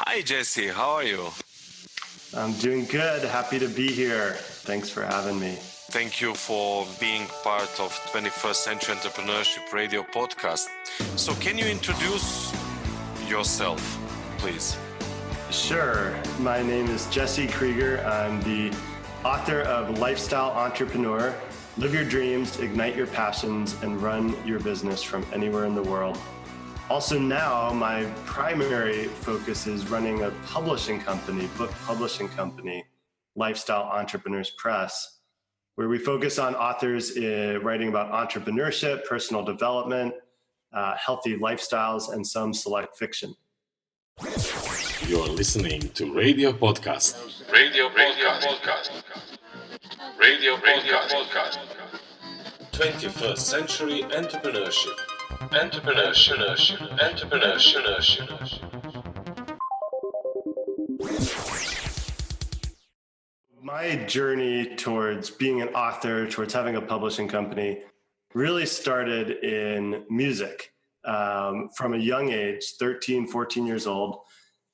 Hi, Jesse. How are you? I'm doing good. Happy to be here. Thanks for having me. Thank you for being part of 21st Century Entrepreneurship Radio podcast. So can you introduce yourself, please? Sure. My name is Jesse Krieger. I'm the author of Lifestyle Entrepreneur, Live Your Dreams, Ignite Your Passions, and Run Your Business from Anywhere in the World. Also now, my primary focus is running a publishing company, book publishing company, Lifestyle Entrepreneurs Press, where we focus on authors writing about entrepreneurship, personal development, healthy lifestyles, and some select fiction. You're listening to Radio Podcast. Radio Podcast. 21st Century Entrepreneurship. My journey towards being an author, towards having a publishing company, really started in music. From a young age, 13, 14 years old,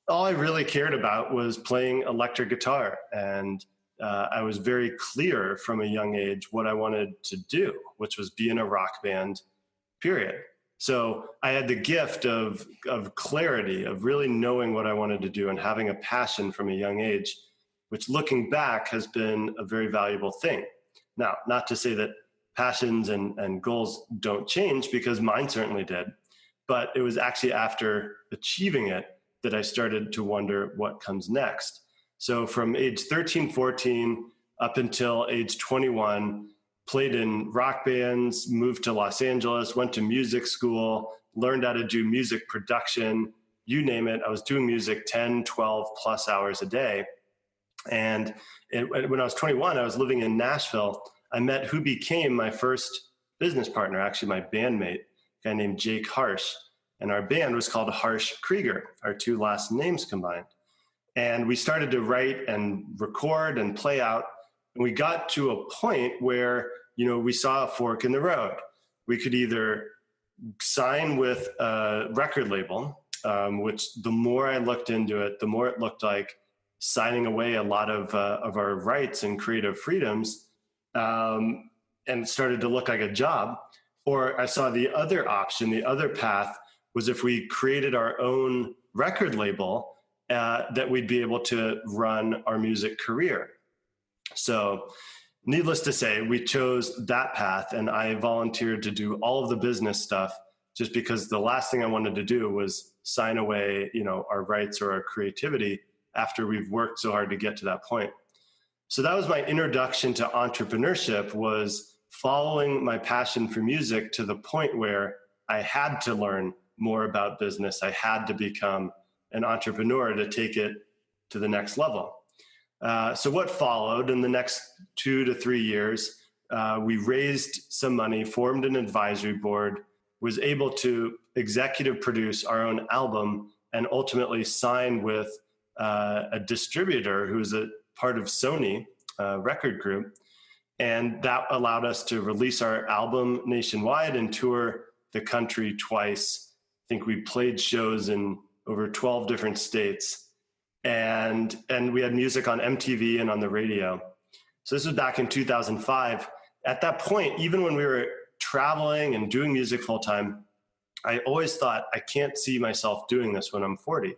all I really cared about was playing electric guitar. And I was very clear from a young age what I wanted to do, which was be in a rock band, period. So I had the gift of clarity, of really knowing what I wanted to do and having a passion from a young age, which looking back has been a very valuable thing. Now, not to say that passions and goals don't change, because mine certainly did, but it was actually after achieving it that I started to wonder what comes next. So from age 13, 14 up until age 21, played in rock bands, moved to Los Angeles, went to music school, learned how to do music production, you name it. I was doing music 10, 12 plus hours a day. And when I was 21, I was living in Nashville. I met who became my first business partner, actually my bandmate, a guy named Jake Harsh. And our band was called Harsh Krieger, our two last names combined. And we started to write and record and play out. And we got to a point where, we saw a fork in the road. We could either sign with a record label, which the more I looked into it, the more it looked like signing away a lot of our rights and creative freedoms, and it started to look like a job. Or I saw the other option, the other path was if we created our own record label, that we'd be able to run our music career. So needless to say, we chose that path, and I volunteered to do all of the business stuff just because the last thing I wanted to do was sign away, our rights or our creativity after we've worked so hard to get to that point. So that was my introduction to entrepreneurship, was following my passion for music to the point where I had to learn more about business. I had to become an entrepreneur to take it to the next level. So what followed in the next 2 to 3 years, we raised some money, formed an advisory board, was able to executive produce our own album, and ultimately sign with a distributor who's a part of Sony record group. And that allowed us to release our album nationwide and tour the country twice. I think we played shows in over 12 different states. And we had music on MTV and on the radio. So this was back in 2005. At that point, even when we were traveling and doing music full time, I always thought, I can't see myself doing this when I'm 40.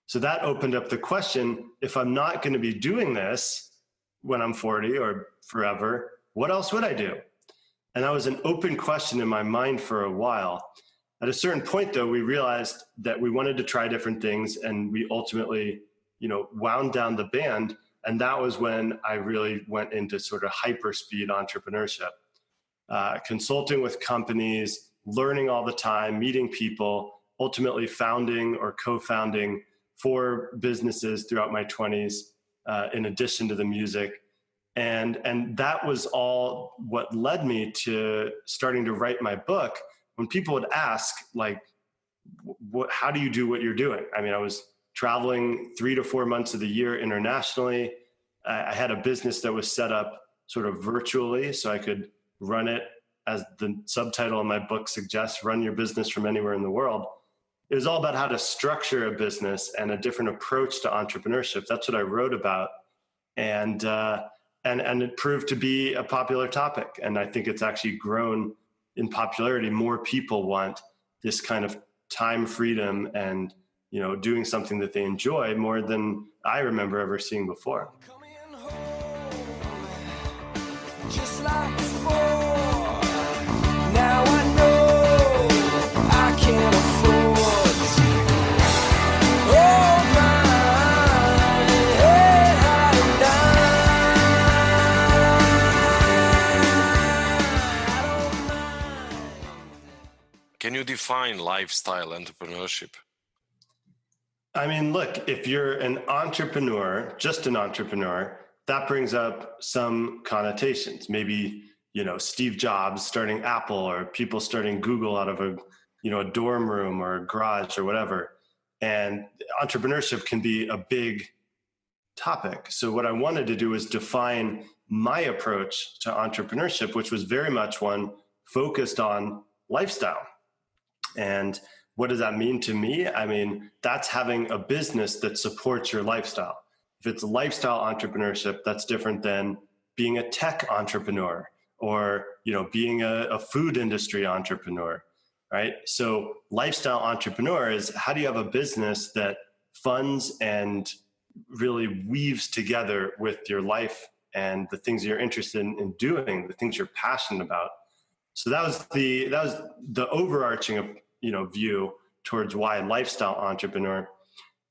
So that opened up the question, if I'm not going to be doing this when I'm 40 or forever, what else would I do? And that was an open question in my mind for a while. At a certain point, though, we realized that we wanted to try different things, and we ultimately, wound down the band. And that was when I really went into sort of hyper-speed entrepreneurship, consulting with companies, learning all the time, meeting people, ultimately founding or co-founding 4 businesses throughout my 20s, in addition to the music. And that was all what led me to starting to write my book. When people would ask, how do you do what you're doing? I mean, I was traveling 3 to 4 months of the year internationally. I had a business that was set up sort of virtually, so I could run it, as the subtitle of my book suggests, run your business from anywhere in the world. it was all about how to structure a business and a different approach to entrepreneurship. That's what I wrote about. And it proved to be a popular topic. And I think it's actually grown in popularity. More people want this kind of time freedom and, you know, doing something that they enjoy more than I remember ever seeing before. Just like before, now I know I can't afford to hold my head high and Can you define lifestyle entrepreneurship? I mean, look, if you're an entrepreneur, just an entrepreneur, that brings up some connotations. Maybe, you know, Steve Jobs starting Apple, or people starting Google out of a dorm room or a garage or whatever. And entrepreneurship can be a big topic. So what I wanted to do was define my approach to entrepreneurship, which was very much one focused on lifestyle. And what does that mean to me? I mean, that's having a business that supports your lifestyle. If it's lifestyle entrepreneurship, that's different than being a tech entrepreneur or, you know, being a food industry entrepreneur, right? So lifestyle entrepreneur is, how do you have a business that funds and really weaves together with your life and the things you're interested in doing, the things you're passionate about. So that was the overarching, you know, view towards why lifestyle entrepreneur.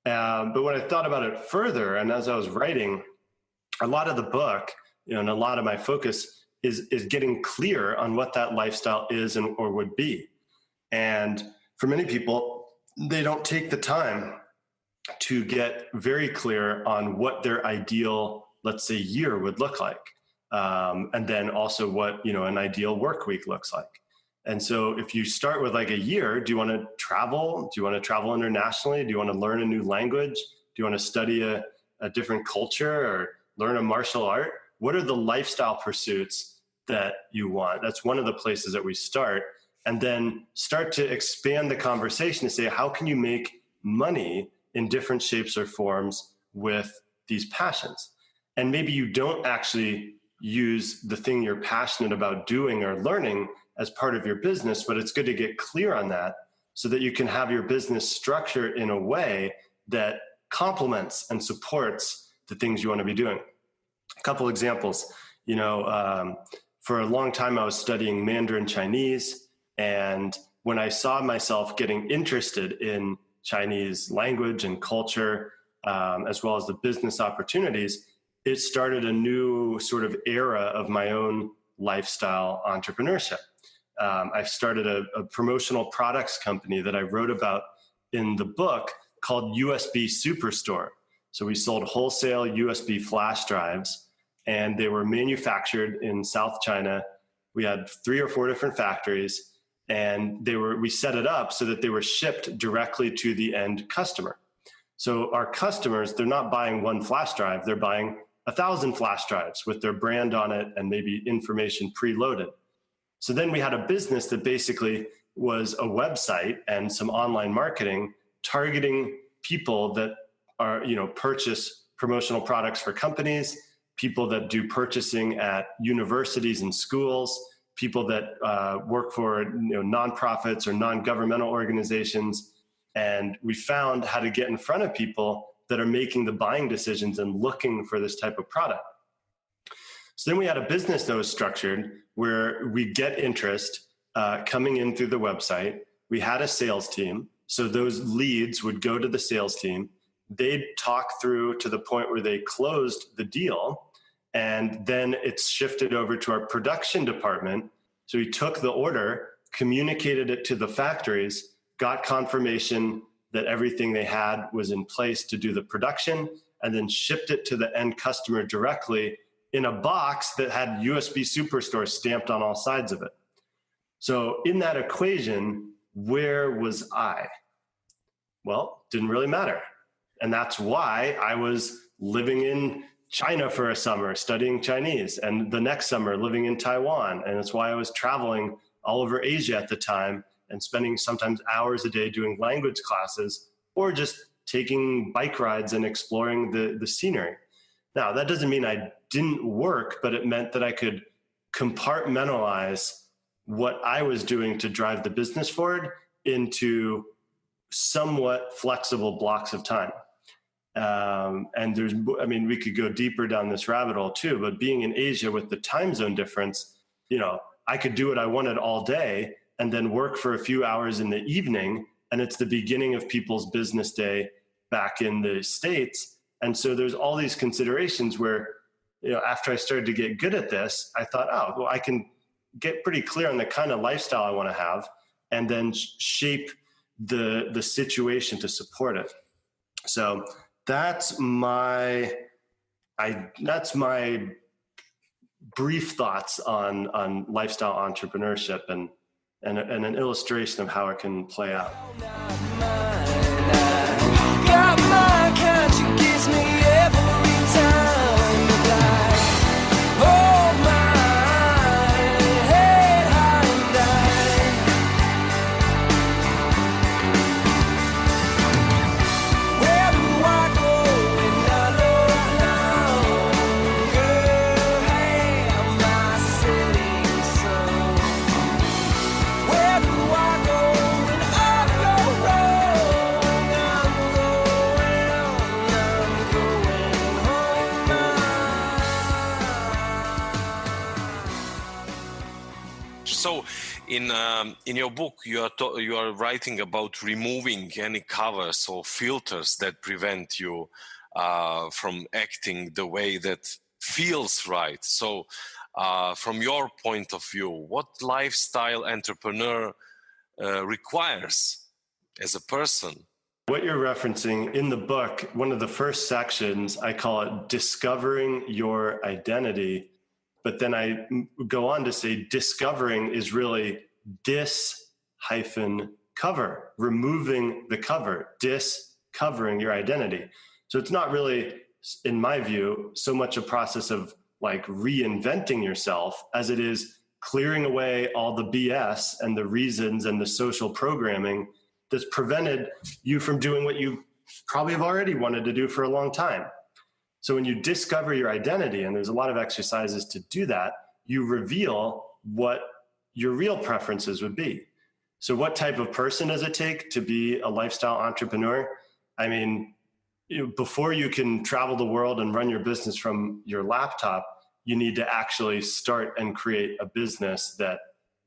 But when I thought about it further, and as I was writing, a lot of the book, you know, and a lot of my focus is getting clear on what that lifestyle is or would be. And for many people, they don't take the time to get very clear on what their ideal, let's say, year would look like. And then also what, you know, an ideal work week looks like. And so if you start with like a year, do you want to travel? Do you want to travel internationally? Do you want to learn a new language? Do you want to study a different culture or learn a martial art? What are the lifestyle pursuits that you want? That's one of the places that we start. And then start to expand the conversation to say, how can you make money in different shapes or forms with these passions? And maybe you don't actually use the thing you're passionate about doing or learning as part of your business, but it's good to get clear on that so that you can have your business structured in a way that complements and supports the things you want to be doing. A couple examples, you know, for a long time I was studying Mandarin Chinese, and when I saw myself getting interested in Chinese language and culture, as well as the business opportunities, it started a new sort of era of my own lifestyle entrepreneurship. I started a promotional products company that I wrote about in the book called USB Superstore. So we sold wholesale USB flash drives, and they were manufactured in South China. We had 3 or 4 different factories, and we set it up so that they were shipped directly to the end customer. So our customers, they're not buying one flash drive, they're buying 1,000 flash drives with their brand on it and maybe information preloaded. So then we had a business that basically was a website and some online marketing targeting people that are, you know, purchase promotional products for companies, people that do purchasing at universities and schools, people that work for, you know, nonprofits or non-governmental organizations. And we found how to get in front of people that are making the buying decisions and looking for this type of product. So then we had a business that was structured where we get interest coming in through the website. We had a sales team. So those leads would go to the sales team. They'd talk through to the point where they closed the deal. And then it's shifted over to our production department. So we took the order, communicated it to the factories, got confirmation that everything they had was in place to do the production, and then shipped it to the end customer directly in a box that had USB Superstore stamped on all sides of it. So in that equation, where was I? Well, didn't really matter. And that's why I was living in China for a summer, studying Chinese, and the next summer living in Taiwan. And that's why I was traveling all over Asia at the time and spending sometimes hours a day doing language classes or just taking bike rides and exploring the scenery. Now, that doesn't mean I didn't work, but it meant that I could compartmentalize what I was doing to drive the business forward into somewhat flexible blocks of time. And we could go deeper down this rabbit hole too, but being in Asia with the time zone difference, I could do what I wanted all day and then work for a few hours in the evening. And it's the beginning of people's business day back in the States. And so there's all these considerations where, after I started to get good at this, I thought, I can get pretty clear on the kind of lifestyle I want to have and then shape the situation to support it. So that's my brief thoughts on lifestyle entrepreneurship and an illustration of how it can play out. Got my kind, she gives me every time. Like, oh my head high and where do I go when I no longer have my setting sun? Where do I go when I go wrong? I'm going home now. So, in your book, you are writing about removing any covers or filters that prevent you from acting the way that feels right. So, from your point of view, what lifestyle entrepreneur requires as a person? What you're referencing in the book, one of the first sections, I call it discovering your identity. But then I go on to say discovering is really dis-cover, removing the cover, discovering your identity. So it's not really, in my view, so much a process of like reinventing yourself as it is clearing away all the BS and the reasons and the social programming that's prevented you from doing what you probably have already wanted to do for a long time. So when you discover your identity, and there's a lot of exercises to do that, you reveal what your real preferences would be. So what type of person does it take to be a lifestyle entrepreneur? I mean, before you can travel the world and run your business from your laptop, you need to actually start and create a business that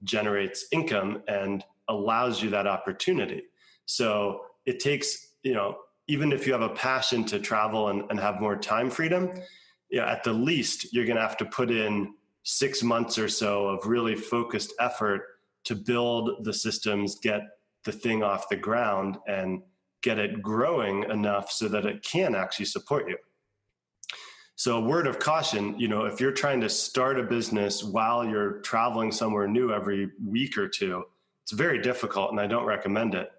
generates income and allows you that opportunity. So it takes, even if you have a passion to travel and have more time freedom, at the least, you're going to have to put in 6 months or so of really focused effort to build the systems, get the thing off the ground, and get it growing enough so that it can actually support you. So a word of caution, if you're trying to start a business while you're traveling somewhere new every week or two, it's very difficult and I don't recommend it.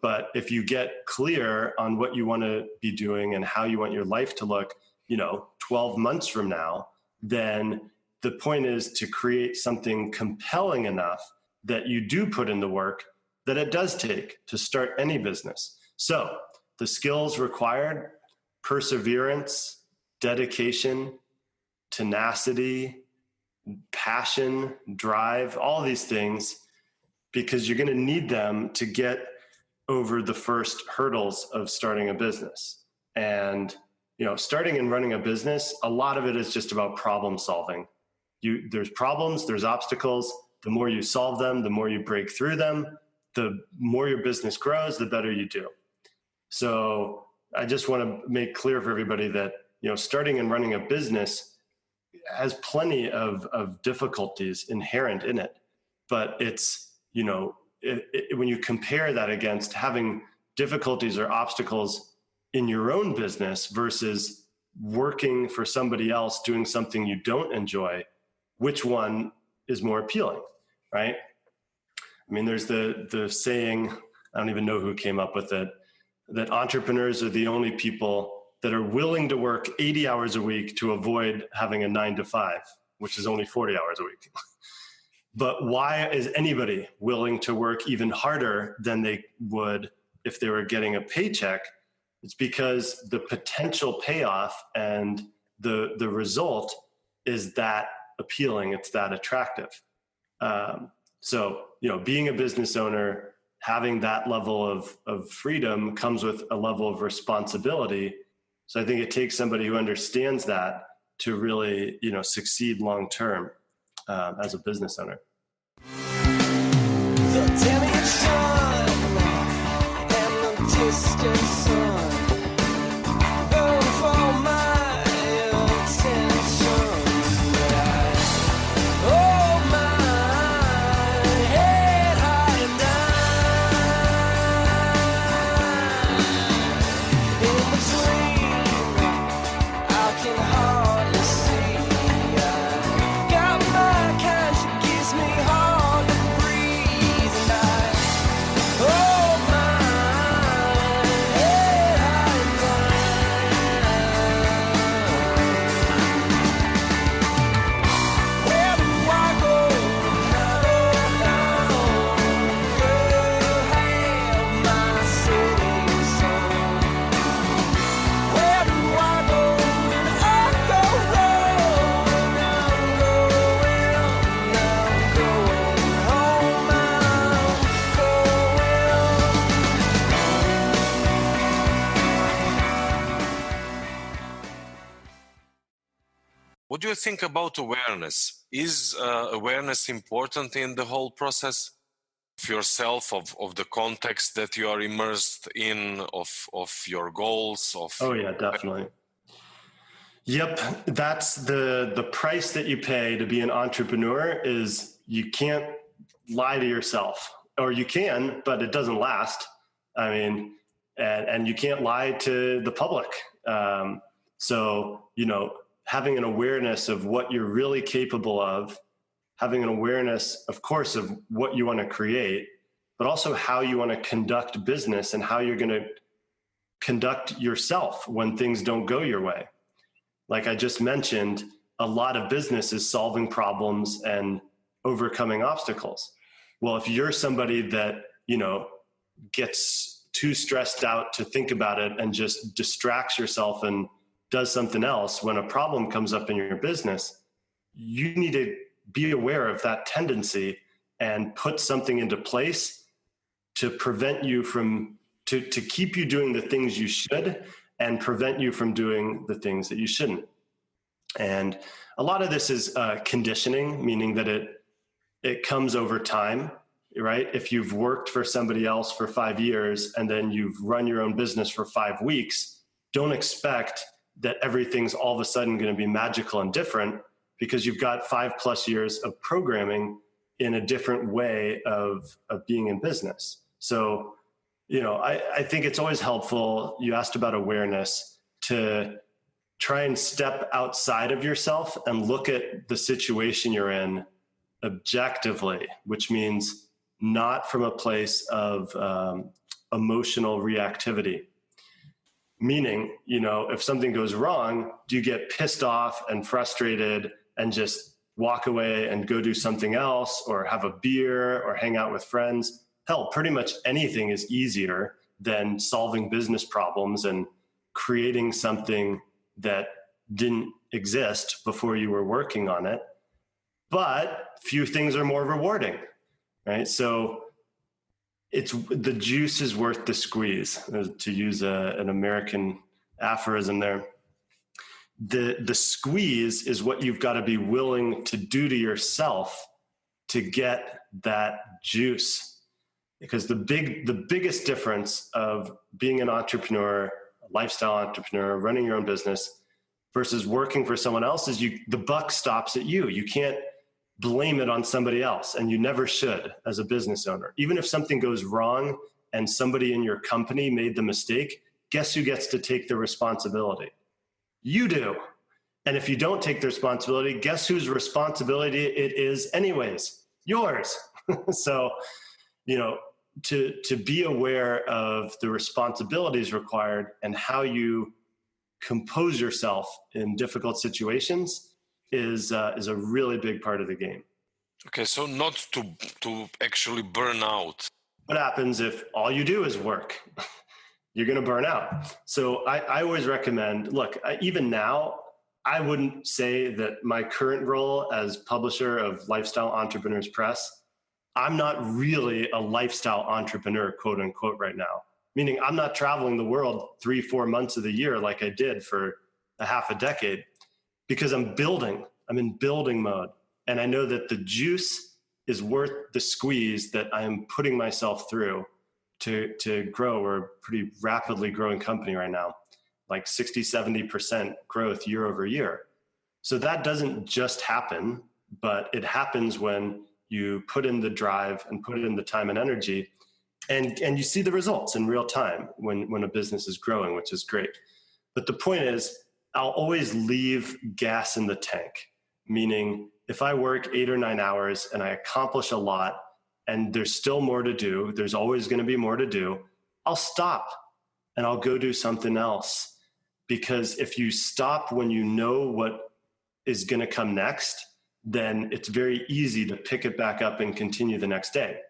But if you get clear on what you want to be doing and how you want your life to look, 12 months from now, then the point is to create something compelling enough that you do put in the work that it does take to start any business. So the skills required: perseverance, dedication, tenacity, passion, drive, all these things, because you're going to need them to get over the first hurdles of starting a business. And, starting and running a business, a lot of it is just about problem solving. There's problems, there's obstacles. The more you solve them, the more you break through them, the more your business grows, the better you do. So I just want to make clear for everybody that, starting and running a business has plenty of difficulties inherent in it. But it's, when you compare that against having difficulties or obstacles in your own business versus working for somebody else doing something you don't enjoy, which one is more appealing, right? I mean, there's the saying, I don't even know who came up with it, that entrepreneurs are the only people that are willing to work 80 hours a week to avoid having a 9 to 5, which is only 40 hours a week. But why is anybody willing to work even harder than they would if they were getting a paycheck? It's because the potential payoff and the result is that appealing. It's that attractive. So, being a business owner, having that level of freedom comes with a level of responsibility. So I think it takes somebody who understands that to really, succeed long-term as a business owner. The damage sun and the distant sun burn for my attention. But I hold my head high and down. In between, I can hardly see. I got my kind, she gives me hard to breathe, and I hold my head high and down. Where do I go now? Girl, have my setting sun. Where do I go when I go wrong? I'm going home. What do you think about awareness? Is awareness important in the whole process of yourself, of the context that you are immersed in, of your goals? Oh yeah, definitely. Yep, that's the price that you pay to be an entrepreneur. Is you can't lie to yourself, or you can, but it doesn't last. I mean, and you can't lie to the public. So, having an awareness of what you're really capable of, having an awareness, of course, of what you want to create, but also how you want to conduct business and how you're going to conduct yourself when things don't go your way. Like I just mentioned, a lot of business is solving problems and overcoming obstacles. Well, if you're somebody that, gets too stressed out to think about it and just distracts yourself and does something else when a problem comes up in your business, you need to be aware of that tendency and put something into place to prevent you from, to keep you doing the things you should and prevent you from doing the things that you shouldn't. And a lot of this is conditioning, meaning that it comes over time, right? If you've worked for somebody else for 5 years and then you've run your own business for 5 weeks, don't expect that everything's all of a sudden going to be magical and different, because you've got 5+ years of programming in a different way of being in business. So, I think it's always helpful, you asked about awareness, to try and step outside of yourself and look at the situation you're in objectively, which means not from a place of emotional reactivity. Meaning, if something goes wrong, do you get pissed off and frustrated and just walk away and go do something else, or have a beer or hang out with friends? Hell, pretty much anything is easier than solving business problems and creating something that didn't exist before you were working on it. But few things are more rewarding, right? So the juice is worth the squeeze, to use an American aphorism there. The squeeze is what you've got to be willing to do to yourself to get that juice. Because the biggest difference of being an entrepreneur, a lifestyle entrepreneur, running your own business versus working for someone else is the buck stops at you. You can't blame it on somebody else, and you never should as a business owner. Even if something goes wrong and somebody in your company made the mistake, guess who gets to take the responsibility? You do. And if you don't take the responsibility, guess whose responsibility it is anyways? Yours. So, to be aware of the responsibilities required and how you compose yourself in difficult situations is a really big part of the game. Okay, so not to actually burn out. What happens if all you do is work? You're going to burn out. So I always recommend, look, even now, I wouldn't say that my current role as publisher of Lifestyle Entrepreneurs Press, I'm not really a lifestyle entrepreneur, quote unquote, right now. Meaning I'm not traveling the world 3-4 months of the year like I did for a half a decade, because I'm in building mode. And I know that the juice is worth the squeeze that I am putting myself through to grow. We're a pretty rapidly growing company right now, like 60-70% growth year over year. So that doesn't just happen, but it happens when you put in the drive and put in the time and energy, and you see the results in real time when a business is growing, which is great. But the point is, I'll always leave gas in the tank, meaning if I work 8 or 9 hours and I accomplish a lot and there's still more to do, there's always going to be more to do, I'll stop and I'll go do something else. Because if you stop when you know what is going to come next, then it's very easy to pick it back up and continue the next day.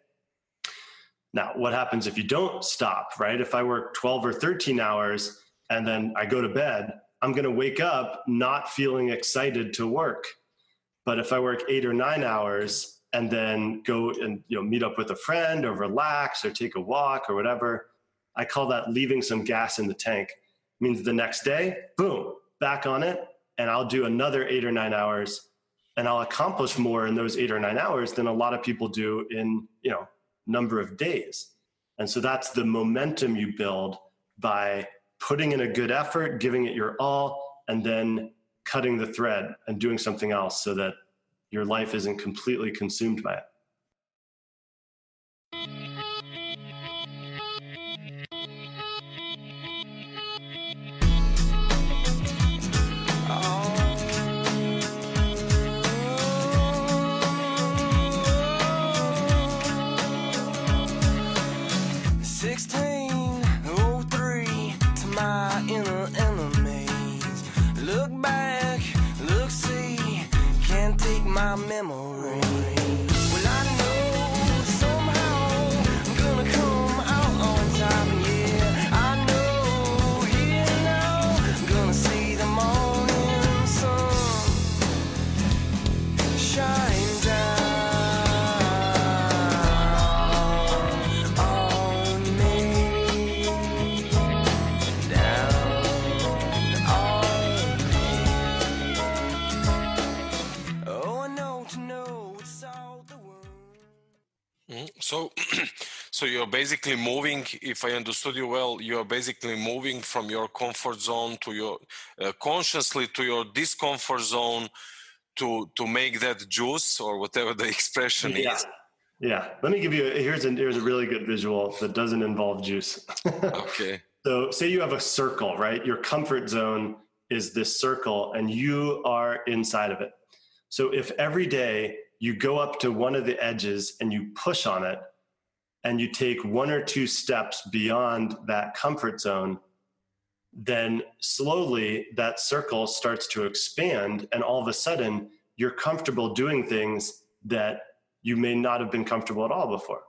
Now, what happens if you don't stop, right? If I work 12 or 13 hours and then I go to bed, I'm going to wake up not feeling excited to work. But if I work 8 or 9 hours and then go and meet up with a friend or relax or take a walk or whatever, I call that leaving some gas in the tank. It means the next day, boom, back on it, and I'll do another 8 or 9 hours, and I'll accomplish more in those 8 or 9 hours than a lot of people do in number of days. And so that's the momentum you build by putting in a good effort, giving it your all, and then cutting the thread and doing something else so that your life isn't completely consumed by it. My memory. Well, I know somehow I'm gonna come out on top. Yeah, I know here now I'm gonna see the morning sun shine down on me, down on me. Oh, So you're basically moving, if I understood you well, you're basically moving from your comfort zone to your consciously to your discomfort zone to make that juice, or whatever the expression is. Yeah. Let me give you here's a really good visual that doesn't involve juice. Okay. So say you have a circle, right? Your comfort zone is this circle and you are inside of it. So if every day you go up to one of the edges and you push on it and you take 1 or 2 steps beyond that comfort zone, then slowly that circle starts to expand, and all of a sudden you're comfortable doing things that you may not have been comfortable at all before.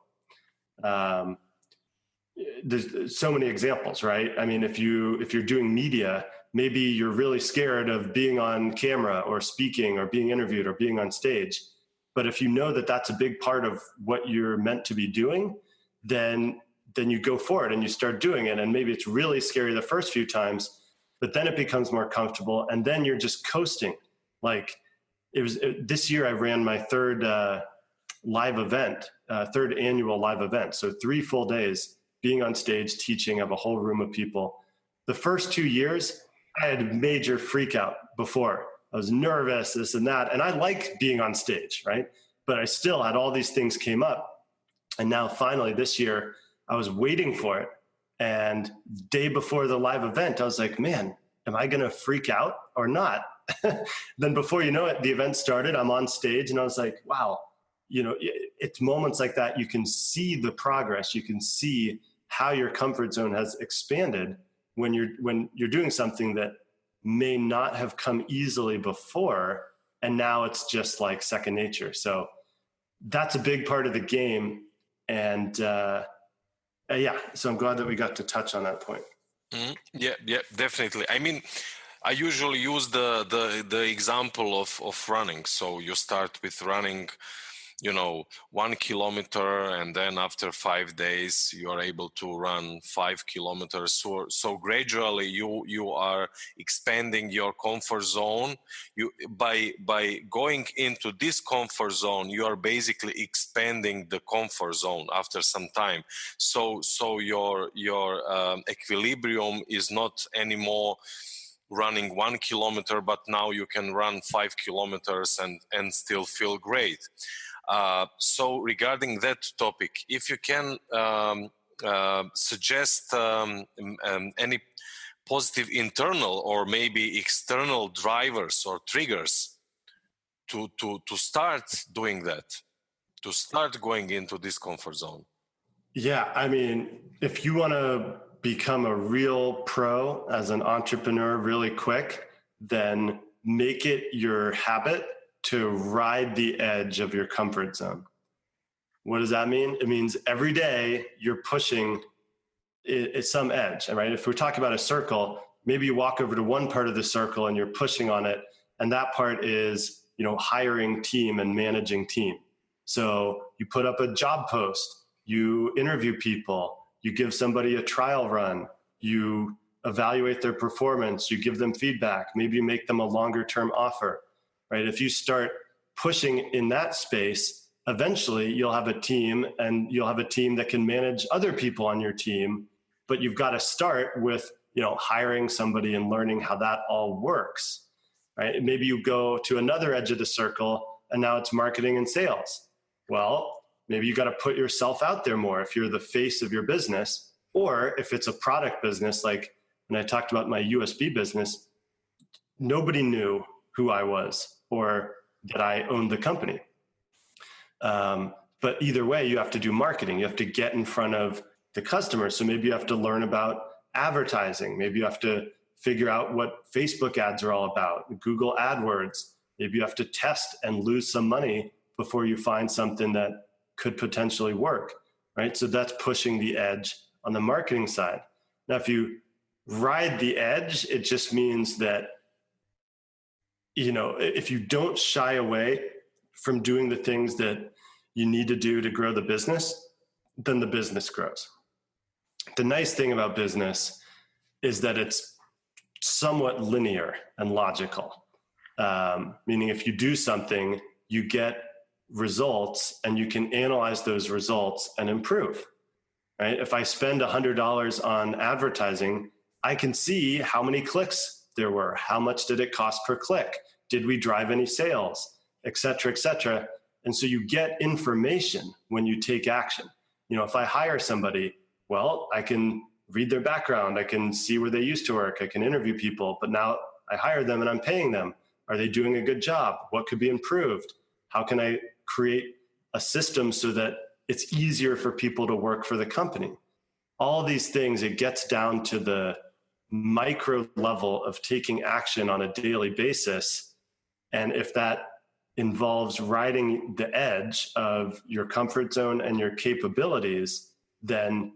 There's so many examples, right? I mean, if you're doing media, maybe you're really scared of being on camera or speaking or being interviewed or being on stage. But if you know that that's a big part of what you're meant to be doing, then you go for it and you start doing it. And maybe it's really scary the first few times, but then it becomes more comfortable, and then you're just coasting. Like this year I ran my third live event, third annual live event. So 3 full days being on stage, teaching of a whole room of people. The first 2 years, I had a major freak out before. I was nervous, this and that. And I like being on stage, right? But I still had all these things came up. And now finally this year, I was waiting for it. And day before the live event, I was like, man, am I going to freak out or not? Then before you know it, the event started, I'm on stage, and I was like, wow, it's moments like that. You can see the progress. You can see how your comfort zone has expanded when you're doing something that may not have come easily before, and now it's just like second nature. So that's a big part of the game. And yeah, so I'm glad that we got to touch on that point. Yeah, definitely. I mean, I usually use the example of running. So you start with running, 1 kilometer, and then after 5 days you are able to run 5 kilometers. So gradually you are expanding your comfort zone. You by going into this comfort zone, you are basically expanding the comfort zone after some time. So your equilibrium is not anymore running 1 kilometer, but now you can run 5 kilometers and still feel great. So regarding that topic, if you can suggest any positive internal or maybe external drivers or triggers to start doing that, to start going into this comfort zone. Yeah, I mean, if you want to become a real pro as an entrepreneur really quick, then make it your habit to ride the edge of your comfort zone. What does that mean? It means every day you're pushing some edge, right? If we're talking about a circle, maybe you walk over to one part of the circle and you're pushing on it, and that part is, hiring team and managing team. So you put up a job post, you interview people, you give somebody a trial run, you evaluate their performance, you give them feedback, maybe you make them a longer term offer. Right? If you start pushing in that space, eventually you'll have a team, and you'll have a team that can manage other people on your team. But you've got to start with, hiring somebody and learning how that all works. Right? Maybe you go to another edge of the circle, and now it's marketing and sales. Well, maybe you got to put yourself out there more if you're the face of your business, or if it's a product business, like when I talked about my USB business, nobody knew who I was or that I owned the company. But either way, you have to do marketing. You have to get in front of the customer. So maybe you have to learn about advertising. Maybe you have to figure out what Facebook ads are all about, Google AdWords. Maybe you have to test and lose some money before you find something that could potentially work, right? So that's pushing the edge on the marketing side. Now, if you ride the edge, it just means that if you don't shy away from doing the things that you need to do to grow the business, then the business grows. The nice thing about business is that it's somewhat linear and logical, meaning if you do something, you get results and you can analyze those results and improve, right? If I spend $100 on advertising, I can see how many clicks there were, how much did it cost per click, did we drive any sales, et cetera, et cetera. And so you get information when you take action. If I hire somebody, well, I can read their background, I can see where they used to work, I can interview people, but now I hire them and I'm paying them. Are they doing a good job? What could be improved? How can I create a system so that it's easier for people to work for the company? All these things, it gets down to the micro level of taking action on a daily basis. And if that involves riding the edge of your comfort zone and your capabilities, then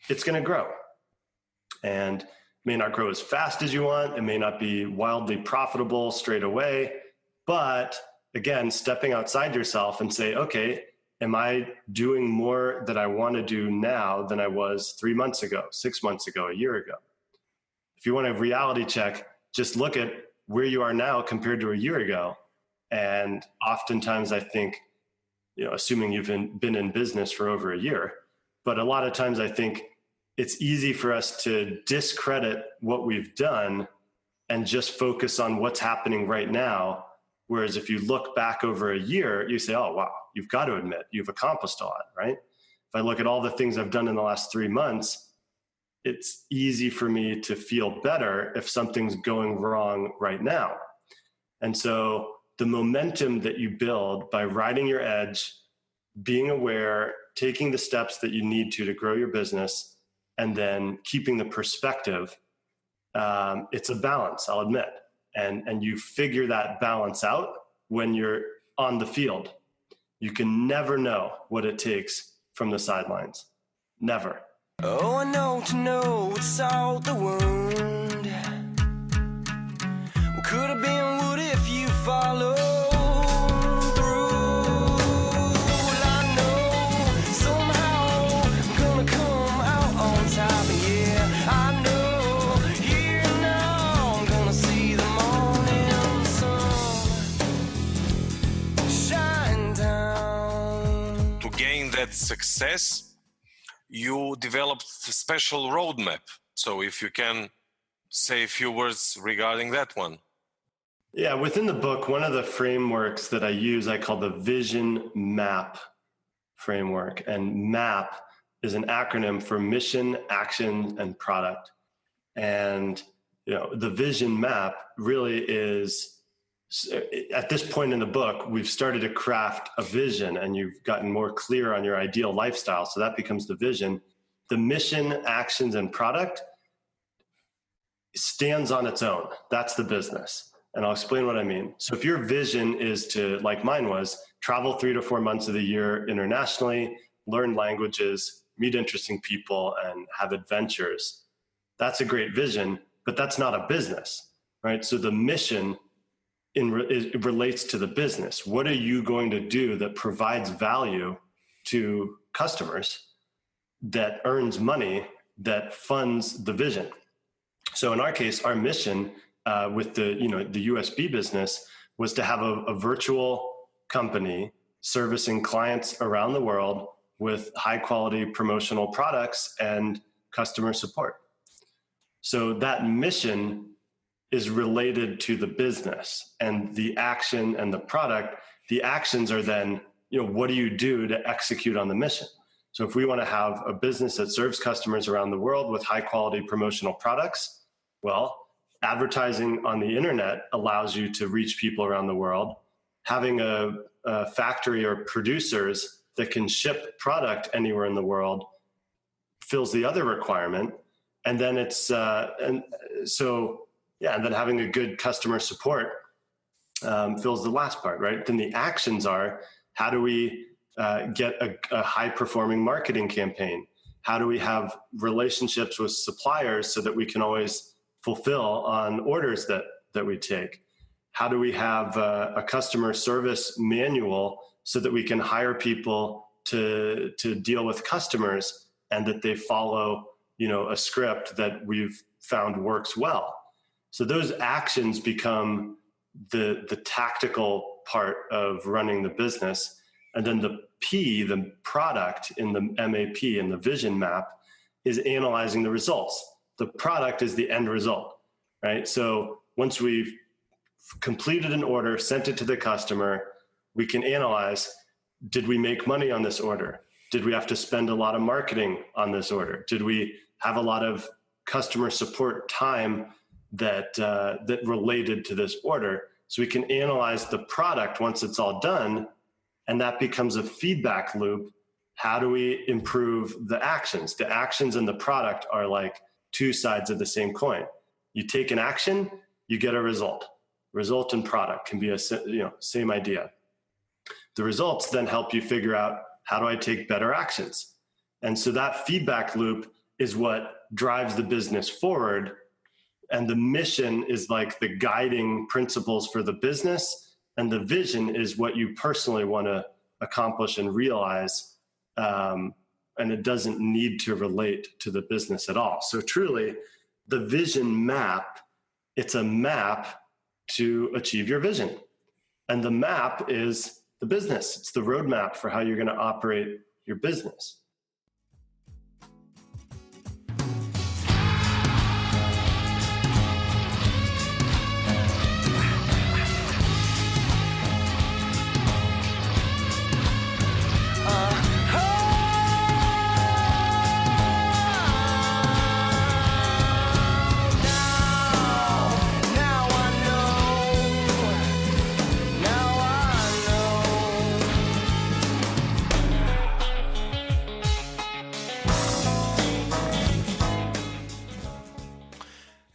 it's going to grow. And it may not grow as fast as you want. It may not be wildly profitable straight away. But again, stepping outside yourself and say, okay, am I doing more that I want to do now than I was 3 months ago, 6 months ago, a year ago? If you want a reality check, just look at where you are now compared to a year ago. And oftentimes I think, assuming you've been in business for over a year, but a lot of times I think it's easy for us to discredit what we've done and just focus on what's happening right now. Whereas if you look back over a year, you say, oh, wow, you've got to admit you've accomplished a lot, right? If I look at all the things I've done in the last 3 months, it's easy for me to feel better if something's going wrong right now. And so the momentum that you build by riding your edge, being aware, taking the steps that you need to grow your business, and then keeping the perspective, it's a balance, I'll admit. And you figure that balance out when you're on the field. You can never know what it takes from the sidelines. Never. Oh, I know to know it's all the wound. Could have been would if you followed through. Well, I know somehow I'm gonna come out on top. Yeah, I know here now I'm gonna see the morning sun shine down. To gain that success, you developed a special roadmap. So if you can say a few words regarding that one. Yeah, within the book, one of the frameworks that I use, I call the vision map framework. And MAP is an acronym for mission, action, and product. And the vision map really is, at this point in the book, we've started to craft a vision, and you've gotten more clear on your ideal lifestyle. So that becomes the vision. The mission, actions, and product stands on its own. That's the business. And I'll explain what I mean. So if your vision is to, like mine was, travel 3 to 4 months of the year internationally, learn languages, meet interesting people, and have adventures, that's a great vision, but that's not a business, right? So the mission it relates to the business. What are you going to do that provides value to customers, that earns money, that funds the vision? So in our case, our mission with the USB business was to have a virtual company servicing clients around the world with high quality promotional products and customer support. So that mission is related to the business, and the action and the product. The actions are then, what do you do to execute on the mission? So if we want to have a business that serves customers around the world with high quality promotional products, well, advertising on the internet allows you to reach people around the world. Having a factory or producers that can ship product anywhere in the world fills the other requirement. And then and then having a good customer support fills the last part, right? Then the actions are, how do we get a high performing marketing campaign? How do we have relationships with suppliers so that we can always fulfill on orders that we take? How do we have a customer service manual so that we can hire people to deal with customers, and that they follow, a script that we've found works well? So those actions become the tactical part of running the business. And then the P, the product in the MAP, in the vision map, is analyzing the results. The product is the end result, right? So once we've completed an order, sent it to the customer, we can analyze, did we make money on this order? Did we have to spend a lot of marketing on this order? Did we have a lot of customer support time that related to this order? So we can analyze the product once it's all done, and that becomes a feedback loop. How do we improve the actions? The actions and the product are like two sides of the same coin. You take an action, you get a result. Result and product can be a same idea. The results then help you figure out, how do I take better actions? And so that feedback loop is what drives the business forward. And the mission is like the guiding principles for the business, and the vision is what you personally want to accomplish and realize. And it doesn't need to relate to the business at all. So truly, the vision map, it's a map to achieve your vision. And the map is the business. It's the roadmap for how you're going to operate your business.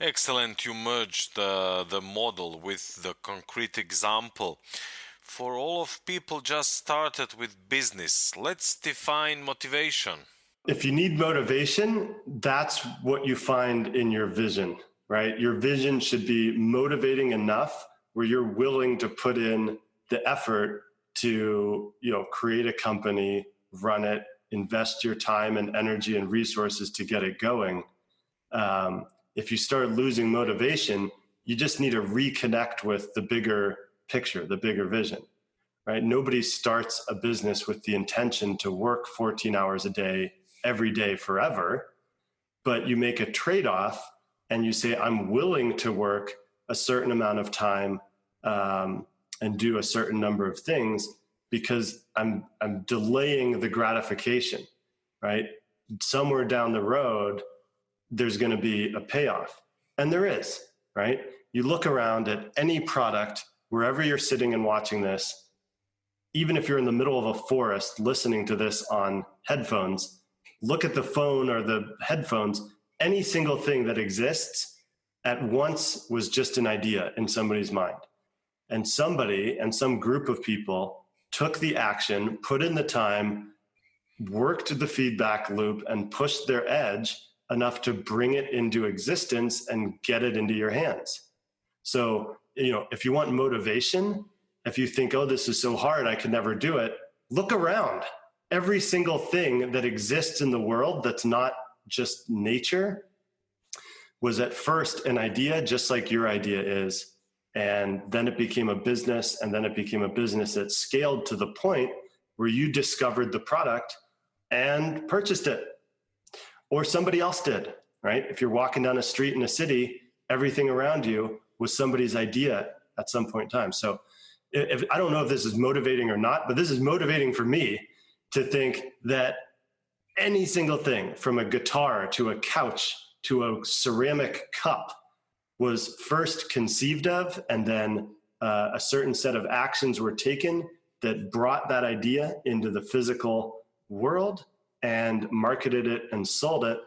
Excellent. You merged the model with the concrete example. For all of people just started with business, let's define motivation. If you need motivation, that's what you find in your vision, right? Your vision should be motivating enough where you're willing to put in the effort to, create a company, run it, invest your time and energy and resources to get it going. If you start losing motivation, you just need to reconnect with the bigger picture, the bigger vision, right? Nobody starts a business with the intention to work 14 hours a day, every day, forever. But you make a trade-off and you say, I'm willing to work a certain amount of time and do a certain number of things because I'm delaying the gratification, right? Somewhere down the road, there's going to be a payoff. And there is, right? You look around at any product, wherever you're sitting and watching this, even if you're in the middle of a forest listening to this on headphones, look at the phone or the headphones. Any single thing that exists at once was just an idea in somebody's mind. And somebody and some group of people took the action, put in the time, worked the feedback loop, and pushed their edge enough to bring it into existence and get it into your hands. So, if you want motivation, if you think, oh, this is so hard, I could never do it, look around. Every single thing that exists in the world that's not just nature was at first an idea, just like your idea is. And then it became a business, and then it became a business that scaled to the point where you discovered the product and purchased it. Or somebody else did, right? If you're walking down a street in a city, everything around you was somebody's idea at some point in time. So I don't know if this is motivating or not, but this is motivating for me to think that any single thing from a guitar to a couch to a ceramic cup was first conceived of, and then a certain set of actions were taken that brought that idea into the physical world and marketed it and sold it.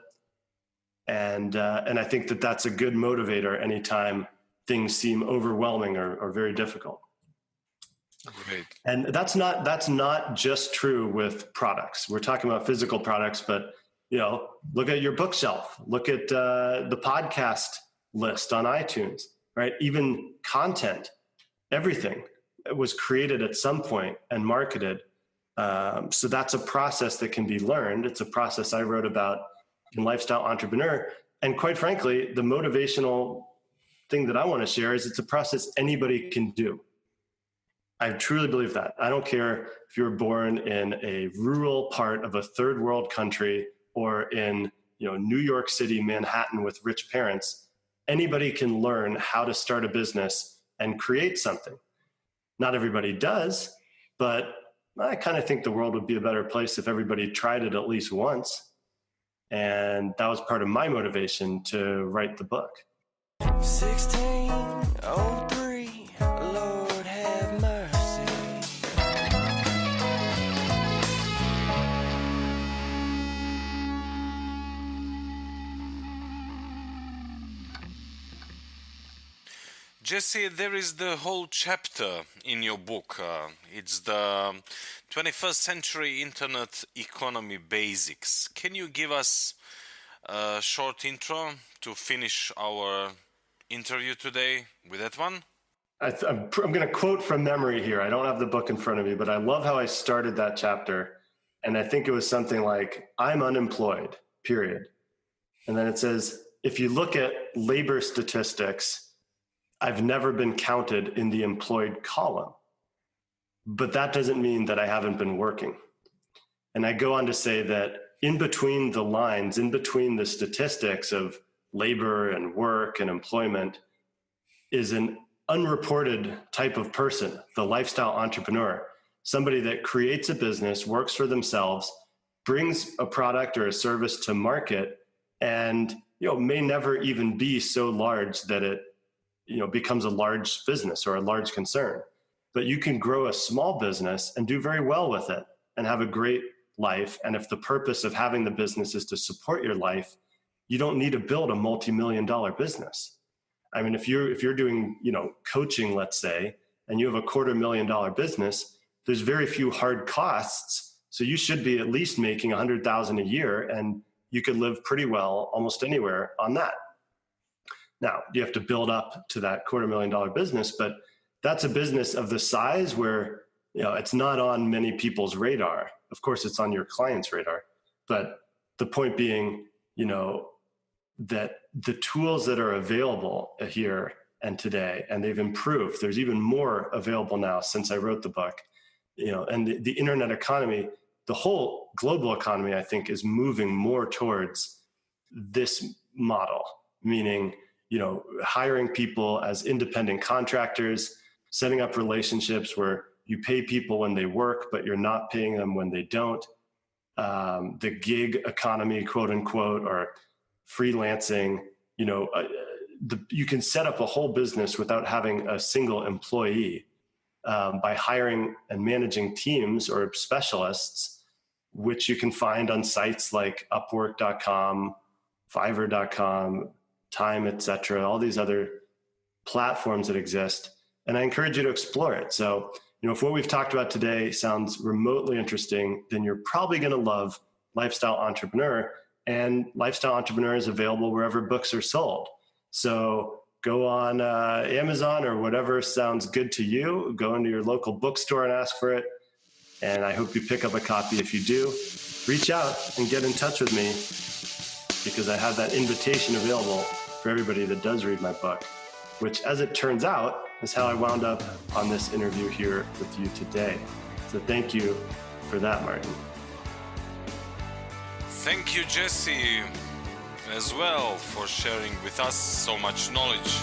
And I think that that's a good motivator anytime things seem overwhelming or very difficult. Great. And that's not just true with products. We're talking about physical products, but look at your bookshelf, look at the podcast list on iTunes, right? Even content, everything was created at some point and marketed. So that's a process that can be learned. It's a process I wrote about in Lifestyle Entrepreneur. And quite frankly, the motivational thing that I want to share is it's a process anybody can do. I truly believe that. I don't care if you were born in a rural part of a third world country or in New York City, Manhattan with rich parents. Anybody can learn how to start a business and create something. Not everybody does, but I kind of think the world would be a better place if everybody tried it at least once. And that was part of my motivation to write the book. 1603, Lord have mercy. Jesse, there is the whole chapter in your book. It's the 21st Century Internet Economy Basics. Can you give us a short intro to finish our interview today with that one? I'm going to quote from memory here. I don't have the book in front of me, but I love how I started that chapter. And I think it was something like, I'm unemployed, period. And then it says, if you look at labor statistics, I've never been counted in the employed column, but that doesn't mean that I haven't been working. And I go on to say that in between the lines, in between the statistics of labor and work and employment is an unreported type of person, the lifestyle entrepreneur, somebody that creates a business, works for themselves, brings a product or a service to market, and may never even be so large that it becomes a large business or a large concern. But you can grow a small business and do very well with it and have a great life. And if the purpose of having the business is to support your life, you don't need to build a multi-million-dollar business. I mean, if you're doing, coaching, let's say, and you have a $250,000 business, there's very few hard costs. So you should be at least making $100,000 a year, and you could live pretty well almost anywhere on that. Now, you have to build up to that $250,000 business, but that's a business of the size where, it's not on many people's radar. Of course, it's on your client's radar. But the point being, that the tools that are available here and today, and they've improved, there's even more available now since I wrote the book, and the internet economy, the whole global economy, I think, is moving more towards this model, meaning, hiring people as independent contractors, setting up relationships where you pay people when they work, but you're not paying them when they don't. The gig economy, quote unquote, or freelancing, you can set up a whole business without having a single employee by hiring and managing teams or specialists, which you can find on sites like Upwork.com, Fiverr.com, Time, etc., all these other platforms that exist. And I encourage you to explore it. So, if what we've talked about today sounds remotely interesting, then you're probably going to love Lifestyle Entrepreneur. And Lifestyle Entrepreneur is available wherever books are sold. So go on Amazon or whatever sounds good to you. Go into your local bookstore and ask for it. And I hope you pick up a copy. If you do, reach out and get in touch with me, because I have that invitation available for everybody that does read my book, which, as it turns out, is how I wound up on this interview here with you today. So thank you for that, Martin. Thank you, Jesse, as well, for sharing with us so much knowledge.